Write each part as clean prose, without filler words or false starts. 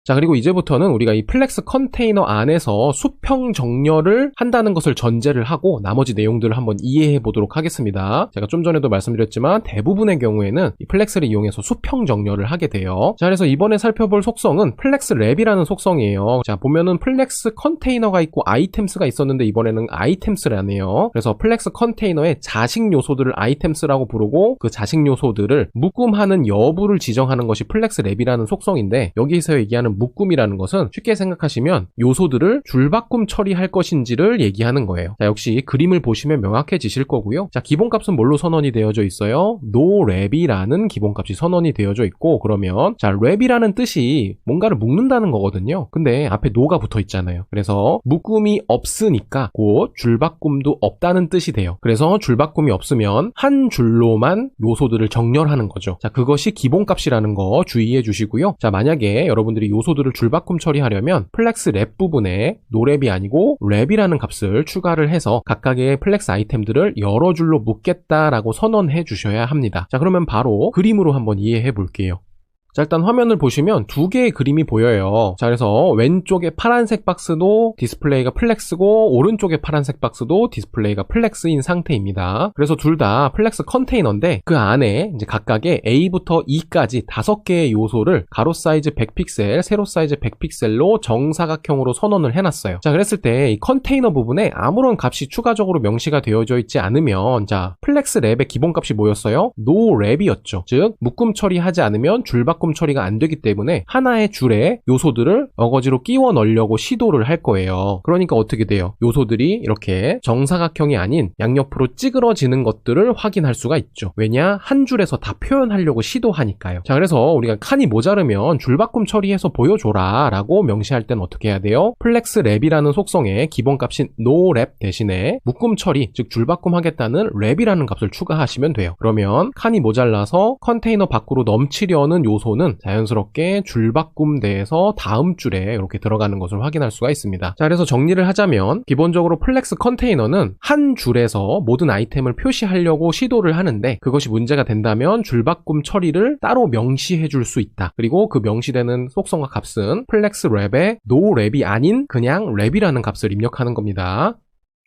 자, 그리고 이제부터는 우리가 이 플렉스 컨테이너 안에서 수평 정렬을 한다는 것을 전제를 하고 나머지 내용들을 한번 이해해 보도록 하겠습니다. 제가 좀 전에도 말씀드렸지만 대부분의 경우에는 이 플렉스를 이용해서 수평 정렬을 하게 돼요. 자, 그래서 이번에 살펴볼 속성은 플렉스 랩이라는 속성이에요. 자, 보면은 플렉스 컨테이너가 있고 아이템스가 있었는데 이번에는 아이템스라네요. 그래서 플렉스 컨테이너의 자식 요소들을 아이템스라고 부르고 그 자식 요소들을 묶음하는 여부를 지정하는 것이 플렉스 랩이라는 속성인데, 여기서 얘기하는 묶음이라는 것은 쉽게 생각하시면 요소들을 줄바꿈 처리할 것인지를 얘기하는 거예요. 자, 역시 그림을 보시면 명확해지실 거고요. 자, 기본값은 뭘로 선언이 되어져 있어요? noRep이라는 기본값이 선언이 되어져 있고, 그러면 자, 랩이라는 뜻이 뭔가를 묶는다는 거거든요. 근데 앞에 no가 붙어 있잖아요. 그래서 묶음이 없으니까 곧 줄바꿈도 없다는 뜻이 돼요. 그래서 줄바꿈이 없으면 한 줄로만 요소들을 정렬하는 거죠. 자, 그것이 기본값이라는 거 주의해 주시고요. 자, 만약에 여러분들이 요소들을 줄바꿈 처리하려면 플렉스 랩 부분에 noRep이 아니고 랩이라는 값을 추가를 해서 각각의 플렉스 아이템들을 여러 줄로 묶겠다라고 선언해 주셔야 합니다. 자, 그러면 바로 그림으로 한번 이해해 볼게요. 자, 일단 화면을 보시면 두 개의 그림이 보여요. 자, 그래서 왼쪽에 파란색 박스도 디스플레이가 플렉스고 오른쪽에 파란색 박스도 디스플레이가 플렉스인 상태입니다. 그래서 둘 다 플렉스 컨테이너인데 그 안에 이제 각각의 A부터 E까지 5개의 요소를 가로 사이즈 100픽셀, 세로 사이즈 100픽셀로 정사각형으로 선언을 해놨어요. 자, 그랬을 때 이 컨테이너 부분에 아무런 값이 추가적으로 명시가 되어져 있지 않으면, 자, 플렉스 랩의 기본값이 뭐였어요? noRep이었죠. 즉, 묶음 처리하지 않으면 줄바꿈 처리가 안 되기 때문에 하나의 줄에 요소들을 어거지로 끼워 넣으려고 시도를 할 거예요. 그러니까 어떻게 돼요? 요소들이 이렇게 정사각형이 아닌 양옆으로 찌그러지는 것들을 확인할 수가 있죠. 왜냐? 한 줄에서 다 표현하려고 시도하니까요. 자, 그래서 우리가 칸이 모자르면 줄바꿈 처리해서 보여줘라 라고 명시할 땐 어떻게 해야 돼요? 플렉스 랩이라는 속성의 기본값인 noRep 대신에 묶음 처리, 즉 줄바꿈 하겠다는 랩이라는 값을 추가하시면 돼요. 그러면 칸이 모자라서 컨테이너 밖으로 넘치려는 요소는 자연스럽게 줄바꿈대에서 다음 줄에 이렇게 들어가는 것을 확인할 수가 있습니다. 자, 그래서 정리를 하자면 기본적으로 플렉스 컨테이너는 한 줄에서 모든 아이템을 표시하려고 시도를 하는데, 그것이 문제가 된다면 줄바꿈 처리를 따로 명시해 줄 수 있다. 그리고 그 명시되는 속성과 값은 플렉스 랩의 noRep이 아닌 그냥 랩이라는 값을 입력하는 겁니다.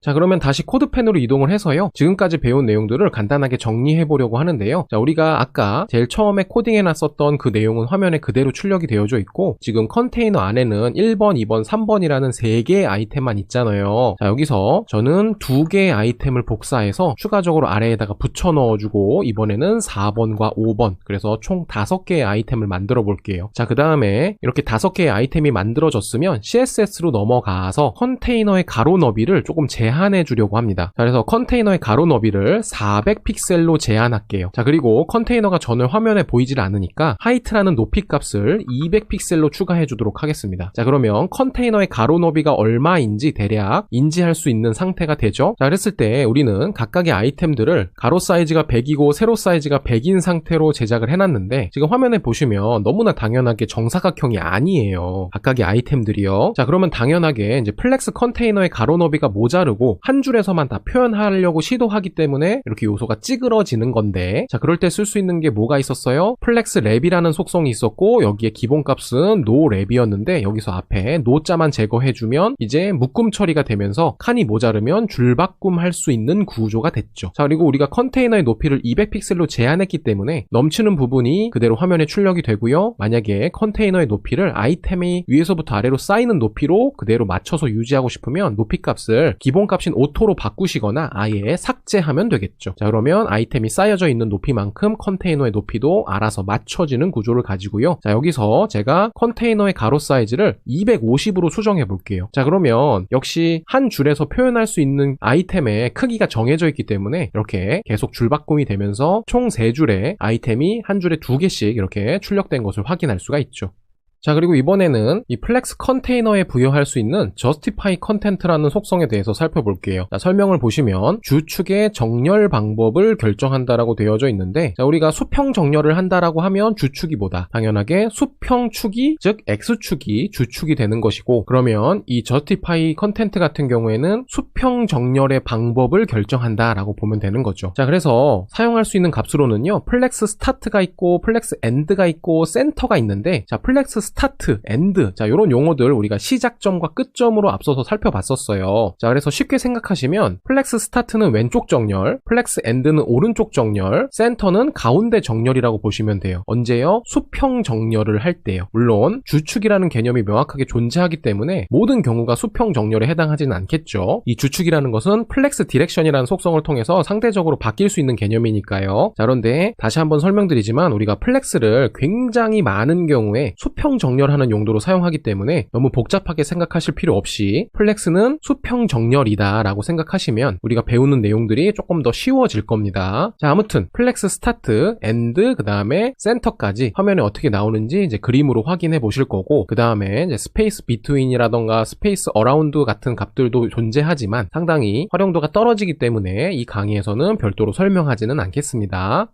자, 그러면 다시 코드펜으로 이동을 해서요, 지금까지 배운 내용들을 간단하게 정리해 보려고 하는데요. 자, 우리가 아까 제일 처음에 코딩해 놨었던 그 내용은 화면에 그대로 출력이 되어져 있고, 지금 컨테이너 안에는 1번, 2번, 3번이라는 3개의 아이템만 있잖아요. 자, 여기서 저는 2개의 아이템을 복사해서 추가적으로 아래에다가 붙여 넣어주고, 이번에는 4번과 5번, 그래서 총 5개의 아이템을 만들어 볼게요. 자, 그 다음에 이렇게 5개의 아이템이 만들어졌으면 CSS로 넘어가서 컨테이너의 가로 너비를 조금 제한해 주려고 합니다. 자, 그래서 컨테이너의 가로 너비를 400픽셀로 제한할게요. 자, 그리고 컨테이너가 전혀 화면에 보이질 않으니까 하이트라는 높이 값을 200픽셀로 추가해 주도록 하겠습니다. 자, 그러면 컨테이너의 가로 너비가 얼마인지 대략 인지할 수 있는 상태가 되죠. 자, 그랬을 때 우리는 각각의 아이템들을 가로 사이즈가 100이고 세로 사이즈가 100인 상태로 제작을 해놨는데, 지금 화면에 보시면 너무나 당연하게 정사각형이 아니에요. 각각의 아이템들이요. 자, 그러면 당연하게 이제 플렉스 컨테이너의 가로 너비가 모자르고 한 줄에서만 다 표현하려고 시도하기 때문에 이렇게 요소가 찌그러지는 건데, 자, 그럴 때 쓸 수 있는 게 뭐가 있었어요? 플렉스 랩이라는 속성이 있었고, 여기에 기본값은 noRep이었는데 여기서 앞에 no자만 제거해주면 이제 묶음 처리가 되면서 칸이 모자르면 줄바꿈 할 수 있는 구조가 됐죠. 자, 그리고 우리가 컨테이너의 높이를 200픽셀로 제한했기 때문에 넘치는 부분이 그대로 화면에 출력이 되고요. 만약에 컨테이너의 높이를 아이템이 위에서부터 아래로 쌓이는 높이로 그대로 맞춰서 유지하고 싶으면 높이 값을 기본값인 오토로 바꾸시거나 아예 삭제하면 되겠죠. 자, 그러면 아이템이 쌓여져 있는 높이만큼 컨테이너의 높이도 알아서 맞춰지는 구조를 가지고요. 자, 여기서 제가 컨테이너의 가로 사이즈를 250으로 수정해 볼게요. 자, 그러면 역시 한 줄에서 표현할 수 있는 아이템의 크기가 정해져 있기 때문에 이렇게 계속 줄바꿈이 되면서 총 3줄의 아이템이 한 줄에 2개씩 이렇게 출력된 것을 확인할 수가 있죠. 자, 그리고 이번에는 이 플렉스 컨테이너에 부여할 수 있는 justify content라는 속성에 대해서 살펴볼게요. 자, 설명을 보시면 주축의 정렬 방법을 결정한다라고 되어져 있는데, 자, 우리가 수평 정렬을 한다라고 하면 주축이 뭐다? 당연하게 수평축이, 즉 X축이 주축이 되는 것이고, 그러면 이 justify content 같은 경우에는 수평 정렬의 방법을 결정한다라고 보면 되는 거죠. 자, 그래서 사용할 수 있는 값으로는요, 플렉스 스타트가 있고 플렉스 엔드가 있고 센터가 있는데, 자, 플렉스 스타트, 엔드, 자, 요런 용어들 우리가 시작점과 끝점으로 앞서서 살펴봤었어요. 자, 그래서 쉽게 생각하시면 플렉스 스타트는 왼쪽 정렬, 플렉스 엔드는 오른쪽 정렬, 센터는 가운데 정렬이라고 보시면 돼요. 언제요? 수평 정렬을 할 때요. 물론 주축이라는 개념이 명확하게 존재하기 때문에 모든 경우가 수평 정렬에 해당하지는 않겠죠. 이 주축이라는 것은 플렉스 디렉션이라는 속성을 통해서 상대적으로 바뀔 수 있는 개념이니까요. 자, 그런데 다시 한번 설명드리지만 우리가 플렉스를 굉장히 많은 경우에 수평 정렬하는 용도로 사용하기 때문에 너무 복잡하게 생각하실 필요 없이 플렉스는 수평 정렬이다 라고 생각하시면 우리가 배우는 내용들이 조금 더 쉬워질 겁니다. 자, 아무튼 플렉스 스타트, 엔드, 그 다음에 센터까지 화면에 어떻게 나오는지 이제 그림으로 확인해 보실 거고, 그 다음에 이제 스페이스 비트윈이라던가 스페이스 어라운드 같은 값들도 존재하지만 상당히 활용도가 떨어지기 때문에 이 강의에서는 별도로 설명하지는 않겠습니다.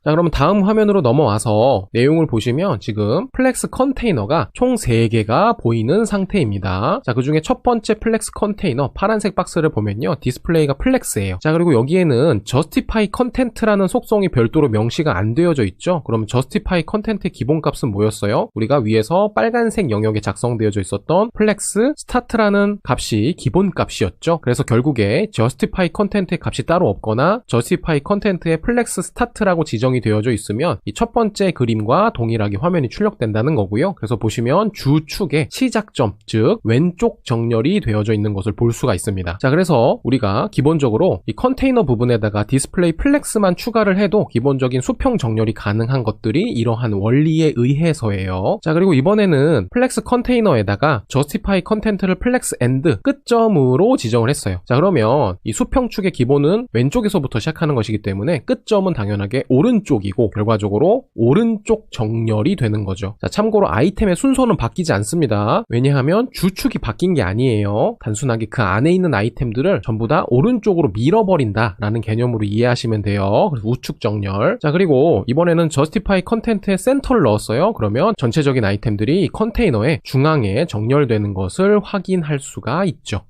자, 그러면 다음 화면으로 넘어와서 내용을 보시면 지금 플렉스 컨테이너가 총 3개가 보이는 상태입니다. 자, 그 중에 첫 번째 플렉스 컨테이너 파란색 박스를 보면요, 디스플레이가 플렉스예요. 자, 그리고 여기에는 justify content라는 속성이 별도로 명시가 안 되어져 있죠. 그럼 justify content의 기본값은 뭐였어요? 우리가 위에서 빨간색 영역에 작성되어져 있었던 플렉스 스타트라는 값이 기본값이었죠. 그래서 결국에 justify content의 값이 따로 없거나 justify content의 플렉스 스타트라고 지정이 되어져 있으면 이 첫 번째 그림과 동일하게 화면이 출력된다는 거고요. 그래서 보시면 주축의 시작점, 즉 왼쪽 정렬이 되어져 있는 것을 볼 수가 있습니다. 자, 그래서 우리가 기본적으로 이 컨테이너 부분에다가 디스플레이 플렉스만 추가를 해도 기본적인 수평 정렬이 가능한 것들이 이러한 원리에 의해서예요. 자, 그리고 이번에는 플렉스 컨테이너에다가 justify content를 플렉스 엔드 끝점으로 지정을 했어요. 자, 그러면 이 수평축의 기본은 왼쪽에서부터 시작하는 것이기 때문에 끝점은 당연하게 오른쪽이고 결과적으로 오른쪽 정렬이 되는 거죠. 자, 참고로 아이템의 순서는 바뀌지 않습니다. 왜냐하면 주축이 바뀐 게 아니에요. 단순하게 그 안에 있는 아이템들을 전부 다 오른쪽으로 밀어버린다 라는 개념으로 이해하시면 돼요. 그래서 우측 정렬. 자, 그리고 이번에는 justify content에 센터를 넣었어요. 그러면 전체적인 아이템들이 이 컨테이너의 중앙에 정렬되는 것을 확인할 수가 있죠.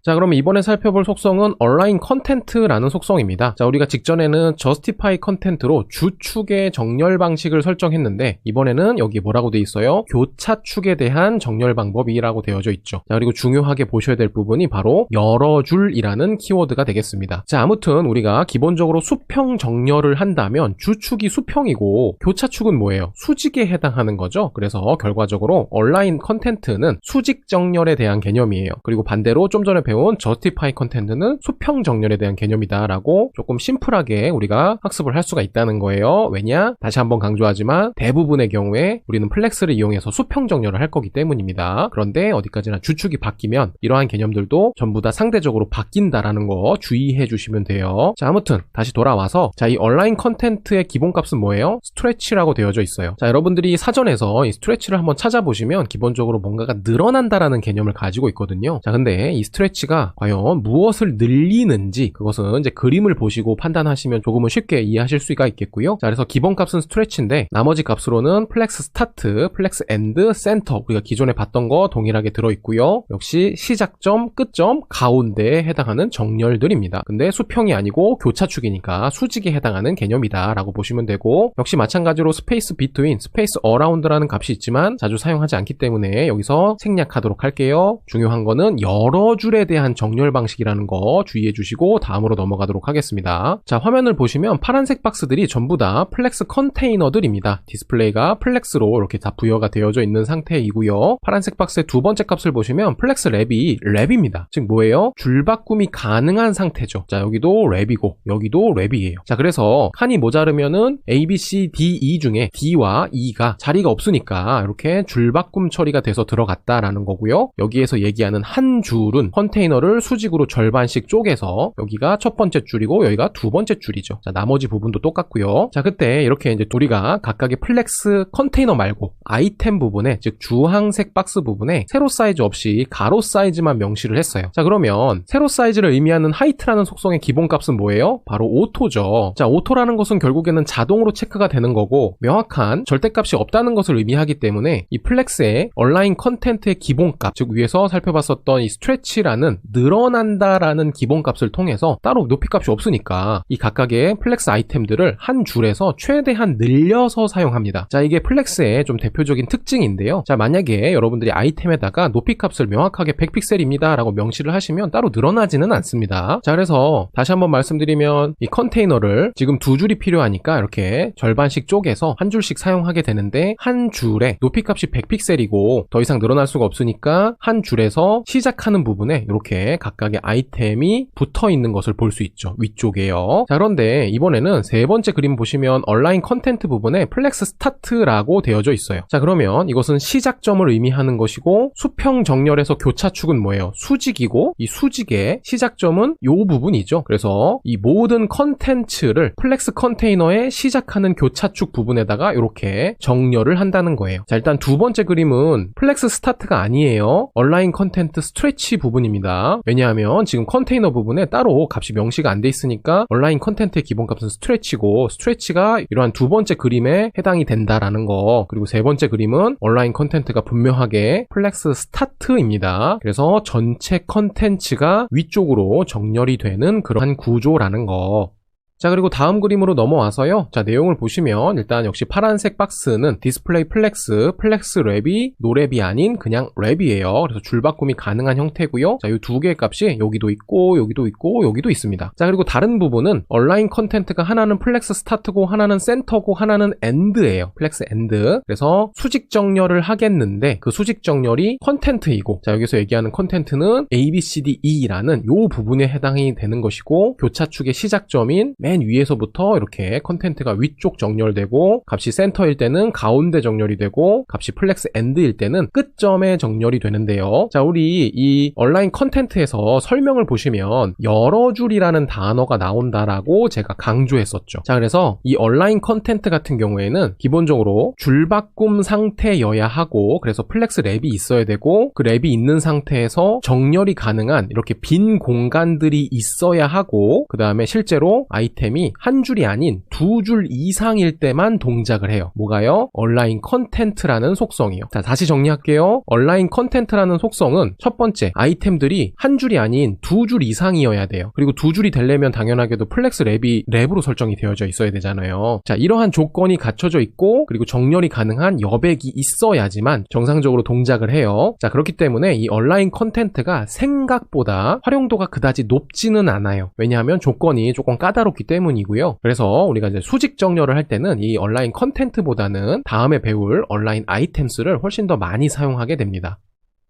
자, 그럼 이번에 살펴볼 속성은 align content라는 속성입니다. 자, 우리가 직전에는 justify content로 주축의 정렬 방식을 설정했는데 이번에는 여기 뭐라고 돼 있어요? 교차축에 대한 정렬 방법이라고 되어져 있죠. 자, 그리고 중요하게 보셔야 될 부분이 바로 여러 줄이라는 키워드가 되겠습니다. 자, 아무튼 우리가 기본적으로 수평 정렬을 한다면 주축이 수평이고 교차축은 뭐예요? 수직에 해당하는 거죠. 그래서 결과적으로 align content는 수직 정렬에 대한 개념이에요. 그리고 반대로 좀 전에 배운 justify content는 수평 정렬에 대한 개념이다라고 조금 심플하게 우리가 학습을 할 수가 있다는 거예요. 왜냐? 다시 한번 강조하지만 대부분의 경우에 우리는 플렉스를 이용해서 수평 정렬을 할 거기 때문입니다. 그런데 어디까지나 주축이 바뀌면 이러한 개념들도 전부 다 상대적으로 바뀐다라는 거 주의해 주시면 돼요. 자, 아무튼 다시 돌아와서 자, 이 align content의 기본값은 뭐예요? stretch라고 되어져 있어요. 자, 여러분들이 사전에서 이 stretch를 한번 찾아보시면 기본적으로 뭔가가 늘어난다라는 개념을 가지고 있거든요. 자, 근데 이 stretch가 과연 무엇을 늘리는지 그것은 이제 그림을 보시고 판단하시면 조금은 쉽게 이해하실 수가 있겠고요. 자, 그래서 기본값은 스트레치인데 나머지 값으로는 플렉스 스타트, 플렉스 엔드, 센터 우리가 기존에 봤던 거 동일하게 들어있고요. 역시 시작점, 끝점, 가운데에 해당하는 정렬들입니다. 근데 수평이 아니고 교차축이니까 수직에 해당하는 개념이다 라고 보시면 되고, 역시 마찬가지로 스페이스 비트윈, 스페이스 어라운드라는 값이 있지만 자주 사용하지 않기 때문에 여기서 생략하도록 할게요. 중요한 거는 여러 줄에 대한 정렬 방식이라는 거 주의해 주시고 다음으로 넘어가도록 하겠습니다. 자, 화면을 보시면 파란색 박스들이 전부 다 플렉스 컨테이너들입니다. 디스플레이가 플렉스로 이렇게 다 부여가 되어져 있는 상태이고요. 파란색 박스의 두 번째 값을 보시면 플렉스 랩이 랩입니다. 즉 뭐예요? 줄바꿈이 가능한 상태죠. 자, 여기도 랩이고 여기도 랩이에요. 자, 그래서 칸이 모자르면은 A, B, C, D, E 중에 D와 E가 자리가 없으니까 이렇게 줄바꿈 처리가 돼서 들어갔다라는 거고요. 여기에서 얘기하는 한 줄은 컨테이너를 수직으로 절반씩 쪼개서 여기가 첫 번째 줄이고 여기가 두 번째 줄이죠. 자, 나머지 부분도 똑같고요. 자, 그때 이렇게 이제 우리가 각각의 플렉스 컨테이너 말고 아이템 부분에, 즉 주황색 박스 부분에 세로 사이즈 없이 가로 사이즈만 명시를 했어요. 자, 그러면 세로 사이즈를 의미하는 하이트라는 속성의 기본값은 뭐예요? 바로 오토죠. 자, 오토라는 것은 결국에는 자동으로 체크가 되는 거고 명확한 절대값이 없다는 것을 의미하기 때문에 이 플렉스의 얼라인 컨텐트의 기본값, 즉 위에서 살펴봤었던 이 스트레치라는 플렉스는 늘어난다라는 기본값을 통해서 따로 높이값이 없으니까 이 각각의 플렉스 아이템들을 한 줄에서 최대한 늘려서 사용합니다. 자, 이게 플렉스의 좀 대표적인 특징인데요. 자, 만약에 여러분들이 아이템에다가 높이값을 명확하게 100픽셀입니다 라고 명시를 하시면 따로 늘어나지는 않습니다. 자, 그래서 다시 한번 말씀드리면 이 컨테이너를 지금 두 줄이 필요하니까 이렇게 절반씩 쪼개서 한 줄씩 사용하게 되는데, 한 줄에 높이값이 100픽셀이고 더 이상 늘어날 수가 없으니까 한 줄에서 시작하는 부분에 이렇게 각각의 아이템이 붙어 있는 것을 볼 수 있죠. 위쪽에요. 자, 그런데 이번에는 세 번째 그림 보시면 얼라인 컨텐트 부분에 플렉스 스타트라고 되어져 있어요. 자, 그러면 이것은 시작점을 의미하는 것이고, 수평 정렬에서 교차축은 뭐예요? 수직이고, 이 수직의 시작점은 이 부분이죠. 그래서 이 모든 컨텐츠를 플렉스 컨테이너의 시작하는 교차축 부분에다가 이렇게 정렬을 한다는 거예요. 자, 일단 두 번째 그림은 플렉스 스타트가 아니에요. 얼라인 컨텐트 스트레치 부분입니다. 왜냐하면 지금 컨테이너 부분에 따로 값이 명시가 안 돼 있으니까 얼라인 컨텐트의 기본값은 스트레치고, 스트레치가 이러한 두 번째 그림에 해당이 된다라는 거. 그리고 세 번째 그림은 얼라인 컨텐트가 분명하게 플렉스 스타트입니다. 그래서 전체 컨텐츠가 위쪽으로 정렬이 되는 그러한 구조라는 거. 자, 그리고 다음 그림으로 넘어와서요. 자, 내용을 보시면 일단 역시 파란색 박스는 디스플레이 플렉스, 플렉스 랩이 노랩이 아닌 그냥 랩이에요. 그래서 줄바꿈이 가능한 형태고요. 자, 이 두 개의 값이 여기도 있고 여기도 있고 여기도 있습니다. 자, 그리고 다른 부분은 얼라인 컨텐트가 하나는 플렉스 스타트고 하나는 센터고 하나는 엔드예요. 플렉스 엔드. 그래서 수직 정렬을 하겠는데 그 수직 정렬이 컨텐트이고, 자, 여기서 얘기하는 컨텐트는 A, B, C, D, E라는 이 부분에 해당이 되는 것이고, 교차축의 시작점인 맨 위에서부터 이렇게 컨텐트가 위쪽 정렬되고, 값이 센터일 때는 가운데 정렬이 되고, 값이 플렉스 엔드일 때는 끝점에 정렬이 되는데요. 자, 우리 이 얼라인 컨텐트에서 설명을 보시면 여러 줄이라는 단어가 나온다라고 제가 강조했었죠. 자, 그래서 이 얼라인 컨텐트 같은 경우에는 기본적으로 줄바꿈 상태여야 하고, 그래서 플렉스 랩이 있어야 되고, 그 랩이 있는 상태에서 정렬이 가능한 이렇게 빈 공간들이 있어야 하고, 그 다음에 실제로 아이템이 한 줄이 아닌 두 줄 이상일 때만 동작을 해요. 뭐가요? 얼라인 컨텐트라는 속성이요. 자, 다시 정리할게요. 얼라인 컨텐트라는 속성은 첫 번째, 아이템들이 한 줄이 아닌 두 줄 이상이어야 돼요. 그리고 두 줄이 되려면 당연하게도 플렉스 랩이 랩으로 설정이 되어져 있어야 되잖아요. 자, 이러한 조건이 갖춰져 있고, 그리고 정렬이 가능한 여백이 있어야지만 정상적으로 동작을 해요. 자, 그렇기 때문에 이 얼라인 컨텐트가 생각보다 활용도가 그다지 높지는 않아요. 왜냐하면 조건이 조금 까다롭기 때문이고요. 그래서 우리가 이제 수직 정렬을 할 때는 이 얼라인 컨텐트보다는 다음에 배울 얼라인 아이템스를 훨씬 더 많이 사용하게 됩니다.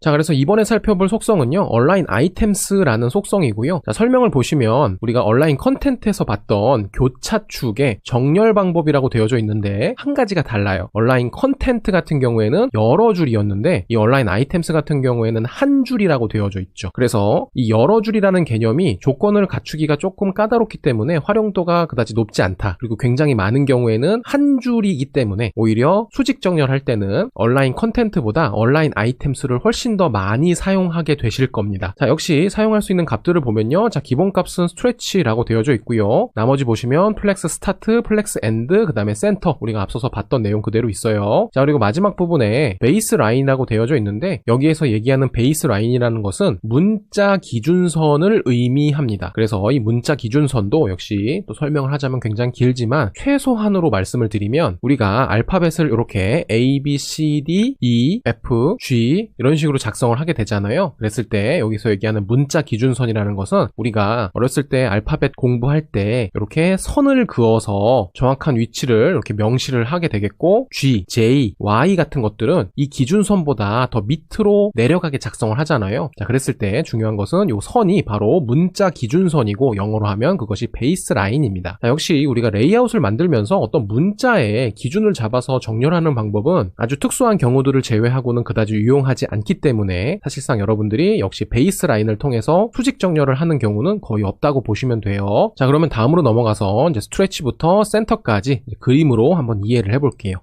자, 그래서 이번에 살펴볼 속성은요, 얼라인 아이템스라는 속성이고요. 자, 설명을 보시면 우리가 얼라인 컨텐트에서 봤던 교차축의 정렬 방법이라고 되어져 있는데 한 가지가 달라요. 얼라인 컨텐트 같은 경우에는 여러 줄이었는데 이 얼라인 아이템스 같은 경우에는 한 줄이라고 되어져 있죠. 그래서 이 여러 줄이라는 개념이 조건을 갖추기가 조금 까다롭기 때문에 활용도가 그다지 높지 않다. 그리고 굉장히 많은 경우에는 한 줄이기 때문에 오히려 수직 정렬할 때는 얼라인 컨텐트보다 얼라인 아이템스를 훨씬 더 많이 사용하게 되실 겁니다. 자, 역시 사용할 수 있는 값들을 보면요. 자, 기본값은 스트레치라고 되어져 있고요. 나머지 보시면 플렉스 스타트, 플렉스 엔드, 그 다음에 센터, 우리가 앞서서 봤던 내용 그대로 있어요. 자, 그리고 마지막 부분에 베이스 라인이라고 되어져 있는데 여기에서 얘기하는 베이스 라인이라는 것은 문자 기준선을 의미합니다. 그래서 이 문자 기준선도 역시 또 설명을 하자면 굉장히 길지만 최소한으로 말씀을 드리면 우리가 알파벳을 이렇게 A, B, C, D, E, F, G 이런 식으로 작성을 하게 되잖아요. 그랬을 때 여기서 얘기하는 문자 기준선이라는 것은 우리가 어렸을 때 알파벳 공부할 때 이렇게 선을 그어서 정확한 위치를 이렇게 명시를 하게 되겠고, G, J, Y 같은 것들은 이 기준선보다 더 밑으로 내려가게 작성을 하잖아요. 자, 그랬을 때 중요한 것은 이 선이 바로 문자 기준선이고 영어로 하면 그것이 베이스 라인입니다. 자, 역시 우리가 레이아웃을 만들면서 어떤 문자의 기준을 잡아서 정렬하는 방법은 아주 특수한 경우들을 제외하고는 그다지 유용하지 않기 때문에 사실상 여러분들이 역시 베이스 라인을 통해서 수직 정렬을 하는 경우는 거의 없다고 보시면 돼요. 자, 그러면 다음으로 넘어가서 이제 스트레치부터 센터까지 그림으로 한번 이해를 해볼게요.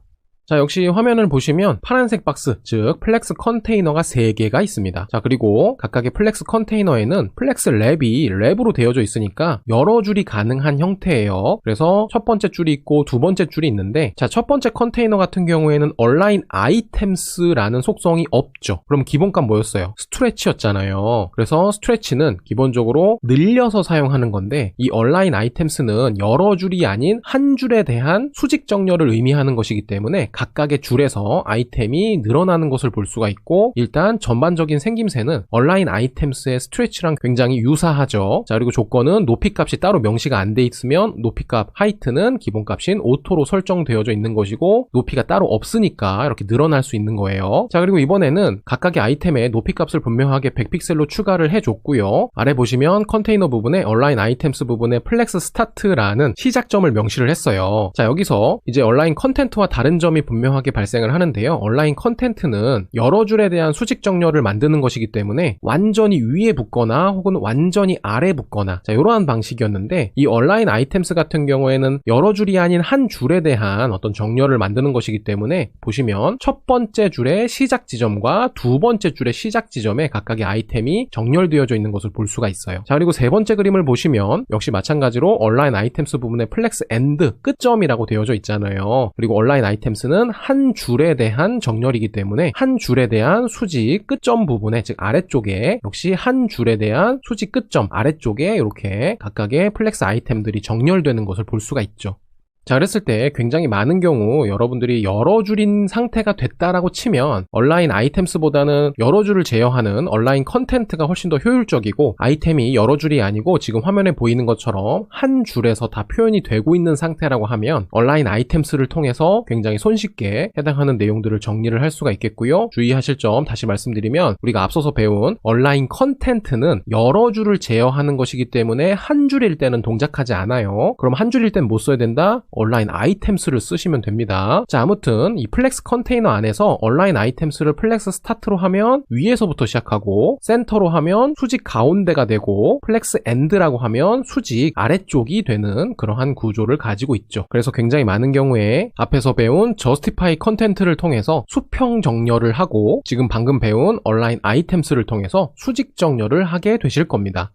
자, 역시 화면을 보시면 파란색 박스, 즉 플렉스 컨테이너가 3개가 있습니다. 자, 그리고 각각의 플렉스 컨테이너에는 플렉스 랩이 랩으로 되어져 있으니까 여러 줄이 가능한 형태예요. 그래서 첫 번째 줄이 있고 두 번째 줄이 있는데, 자, 첫 번째 컨테이너 같은 경우에는 얼라인 아이템스라는 속성이 없죠. 그럼 기본값 뭐였어요? 스트레치였잖아요. 그래서 스트레치는 기본적으로 늘려서 사용하는 건데, 이 얼라인 아이템스는 여러 줄이 아닌 한 줄에 대한 수직 정렬을 의미하는 것이기 때문에 각각의 줄에서 아이템이 늘어나는 것을 볼 수가 있고, 일단 전반적인 생김새는 얼라인 아이템스의 스트레치랑 굉장히 유사하죠. 자, 그리고 조건은 높이값이 따로 명시가 안 돼 있으면 높이값 하이트는 기본값인 오토로 설정되어져 있는 것이고, 높이가 따로 없으니까 이렇게 늘어날 수 있는 거예요. 자, 그리고 이번에는 각각의 아이템의 높이값을 분명하게 100픽셀로 추가를 해줬고요. 아래 보시면 컨테이너 부분에 얼라인 아이템스 부분에 플렉스 스타트라는 시작점을 명시를 했어요. 자, 여기서 이제 얼라인 컨텐트와 다른 점이 분명하게 발생을 하는데요. 얼라인 컨텐트는 여러 줄에 대한 수직 정렬을 만드는 것이기 때문에 완전히 위에 붙거나 혹은 완전히 아래 붙거나, 자, 이러한 방식이었는데, 이 얼라인 아이템스 같은 경우에는 여러 줄이 아닌 한 줄에 대한 어떤 정렬을 만드는 것이기 때문에 보시면 첫 번째 줄의 시작 지점과 두 번째 줄의 시작 지점에 각각의 아이템이 정렬되어져 있는 것을 볼 수가 있어요. 자, 그리고 세 번째 그림을 보시면 역시 마찬가지로 얼라인 아이템스 부분에 플렉스 엔드 끝점이라고 되어져 있잖아요. 그리고 얼라인 아이템스는 한 줄에 대한 정렬이기 때문에 한 줄에 대한 수직 끝점 부분에, 즉 아래쪽에 역시 한 줄에 대한 수직 끝점 아래쪽에 이렇게 각각의 플렉스 아이템들이 정렬되는 것을 볼 수가 있죠. 자, 그랬을 때 굉장히 많은 경우 여러분들이 여러 줄인 상태가 됐다라고 치면 얼라인 아이템스보다는 여러 줄을 제어하는 얼라인 컨텐트가 훨씬 더 효율적이고, 아이템이 여러 줄이 아니고 지금 화면에 보이는 것처럼 한 줄에서 다 표현이 되고 있는 상태라고 하면 얼라인 아이템스를 통해서 굉장히 손쉽게 해당하는 내용들을 정리를 할 수가 있겠고요. 주의하실 점 다시 말씀드리면, 우리가 앞서서 배운 얼라인 컨텐트는 여러 줄을 제어하는 것이기 때문에 한 줄일 때는 동작하지 않아요. 그럼 한 줄일 땐 못 써야 된다? 얼라인 아이템스를 쓰시면 됩니다. 자, 아무튼 이 플렉스 컨테이너 안에서 얼라인 아이템스를 플렉스 스타트로 하면 위에서부터 시작하고, 센터로 하면 수직 가운데가 되고, 플렉스 엔드라고 하면 수직 아래쪽이 되는 그러한 구조를 가지고 있죠. 그래서 굉장히 많은 경우에 앞에서 배운 저스티파이 컨텐트를 통해서 수평 정렬을 하고, 지금 방금 배운 얼라인 아이템스를 통해서 수직 정렬을 하게 되실 겁니다.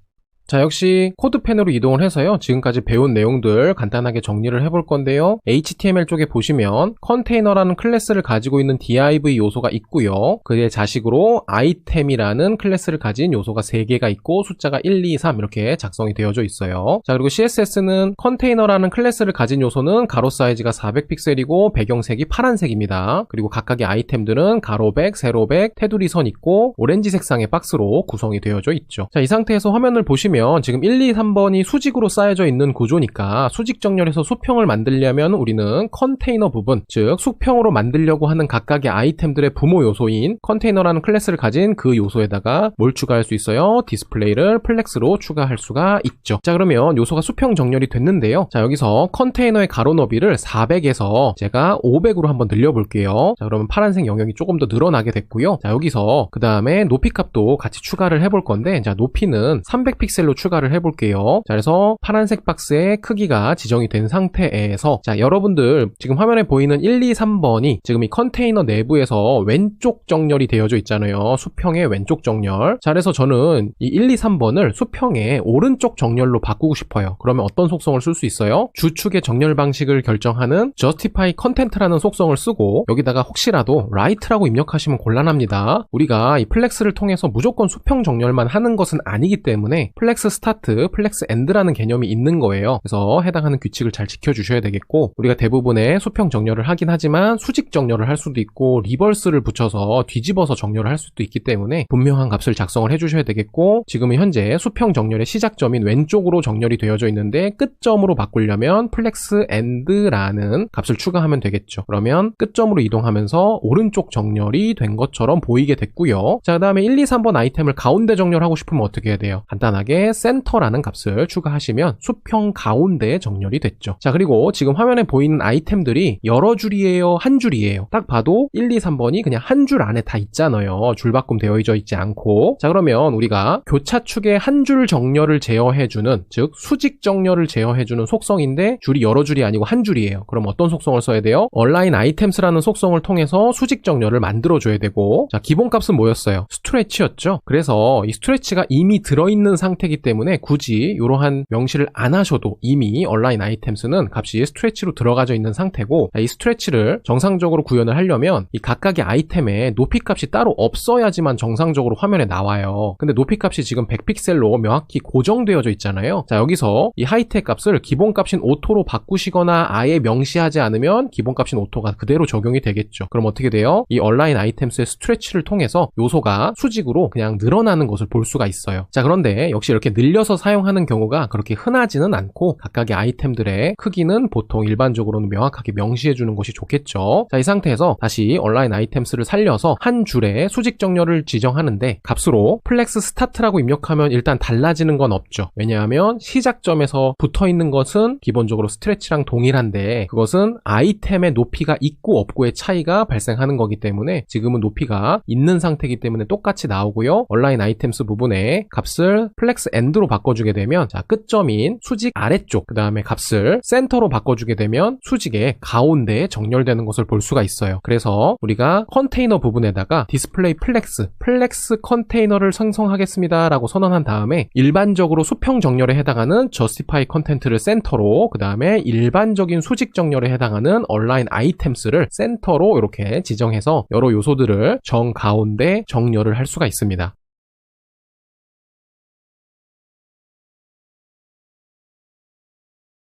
자, 역시 코드펜으로 이동을 해서요, 지금까지 배운 내용들 간단하게 정리를 해볼 건데요. HTML 쪽에 보시면 컨테이너라는 클래스를 가지고 있는 div 요소가 있고요. 그의 자식으로 아이템이라는 클래스를 가진 요소가 3개가 있고 숫자가 1, 2, 3 이렇게 작성이 되어져 있어요. 자, 그리고 CSS는 컨테이너라는 클래스를 가진 요소는 가로 사이즈가 400픽셀이고 배경색이 파란색입니다. 그리고 각각의 아이템들은 가로백, 세로백, 테두리 선 있고 오렌지 색상의 박스로 구성이 되어져 있죠. 자, 이 상태에서 화면을 보시면 지금 1, 2, 3번이 수직으로 쌓여져 있는 구조니까 수직 정렬해서 수평을 만들려면 우리는 컨테이너 부분, 즉 수평으로 만들려고 하는 각각의 아이템들의 부모 요소인 컨테이너라는 클래스를 가진 그 요소에다가 뭘 추가할 수 있어요? 디스플레이를 플렉스로 추가할 수가 있죠. 자, 그러면 요소가 수평 정렬이 됐는데요. 자, 여기서 컨테이너의 가로 너비를 400에서 제가 500으로 한번 늘려볼게요. 자, 그러면 파란색 영역이 조금 더 늘어나게 됐고요. 자, 여기서 그 다음에 높이 값도 같이 추가를 해볼 건데, 자, 높이는 300픽셀로 추가를 해볼게요. 자, 그래서 파란색 박스의 크기가 지정이 된 상태에서, 자, 여러분들 지금 화면에 보이는 1, 2, 3번이 지금 이 컨테이너 내부에서 왼쪽 정렬이 되어져 있잖아요. 수평의 왼쪽 정렬. 자, 그래서 저는 이 1, 2, 3번을 수평의 오른쪽 정렬로 바꾸고 싶어요. 그러면 어떤 속성을 쓸 수 있어요? 주축의 정렬 방식을 결정하는 justify content라는 속성을 쓰고, 여기다가 혹시라도 right라고 입력하시면 곤란합니다. 우리가 이 플렉스를 통해서 무조건 수평 정렬만 하는 것은 아니기 때문에 플렉스 스타트, 플렉스 엔드라는 개념이 있는 거예요. 그래서 해당하는 규칙을 잘 지켜주셔야 되겠고, 우리가 대부분의 수평 정렬을 하긴 하지만 수직 정렬을 할 수도 있고 리버스를 붙여서 뒤집어서 정렬을 할 수도 있기 때문에 분명한 값을 작성을 해주셔야 되겠고, 지금은 현재 수평 정렬의 시작점인 왼쪽으로 정렬이 되어져 있는데 끝점으로 바꾸려면 플렉스 엔드라는 값을 추가하면 되겠죠. 그러면 끝점으로 이동하면서 오른쪽 정렬이 된 것처럼 보이게 됐고요. 자, 그 다음에 1, 2, 3번 아이템을 가운데 정렬하고 싶으면 어떻게 해야 돼요? 간단하게 다음에 센터라는 값을 추가하시면 수평 가운데 정렬이 됐죠. 자, 그리고 지금 화면에 보이는 아이템들이 여러 줄이에요, 한 줄이에요? 딱 봐도 1, 2, 3번이 그냥 한 줄 안에 다 있잖아요. 줄바꿈 되어져 있지 않고. 자, 그러면 우리가 교차축의 한 줄 정렬을 제어해주는, 즉 수직 정렬을 제어해주는 속성인데 줄이 여러 줄이 아니고 한 줄이에요. 그럼 어떤 속성을 써야 돼요? align items라는 속성을 통해서 수직 정렬을 만들어줘야 되고, 자, 기본값은 뭐였어요? 스트레치였죠. 그래서 이 스트레치가 이미 들어있는 상태이기 때문에 굳이 이러한 명시를 안 하셔도 이미 align items는 값이 스트레치로 들어가져 있는 상태고, 이 스트레치를 정상적으로 구현을 하려면 이 각각의 아이템에 높이 값이 따로 없어야지만 정상적으로 화면에 나와요. 근데 높이 값이 지금 100픽셀로 명확히 고정되어져 있잖아요. 자, 여기서 이 하이텍 값을 기본값인 오토로 바꾸시거나 아예 명시하지 않으면 기본값인 오토가 그대로 적용이 되겠죠. 그럼 어떻게 돼요? 이 align items의 스트레치를 통해서 요소가 수직으로 그냥 늘어나는 것을 볼 수가 있어요. 자, 그런데 역시 이렇게 늘려서 사용하는 경우가 그렇게 흔하지는 않고 각각의 아이템들의 크기는 보통 일반적으로는 명확하게 명시해 주는 것이 좋겠죠. 자, 이 상태에서 다시 align items를 살려서 한 줄에 수직 정렬을 지정하는데 값으로 플렉스 스타트라고 입력하면 일단 달라지는 건 없죠. 왜냐하면 시작점에서 붙어있는 것은 기본적으로 스트레치랑 동일한데 그것은 아이템의 높이가 있고 없고의 차이가 발생하는 거기 때문에 지금은 높이가 있는 상태이기 때문에 똑같이 나오고요. align items 부분에 값을 플렉스 end로 바꿔주게 되면, 자, 끝점인 수직 아래쪽, 그 다음에 값을 센터로 바꿔주게 되면 수직의 가운데에 정렬되는 것을 볼 수가 있어요. 그래서 우리가 컨테이너 부분에다가 디스플레이 플렉스 컨테이너를 생성하겠습니다 라고 선언한 다음에 일반적으로 수평 정렬에 해당하는 justify content를 센터로, 그 다음에 일반적인 수직 정렬에 해당하는 align items를 센터로 이렇게 지정해서 여러 요소들을 정가운데 정렬을 할 수가 있습니다.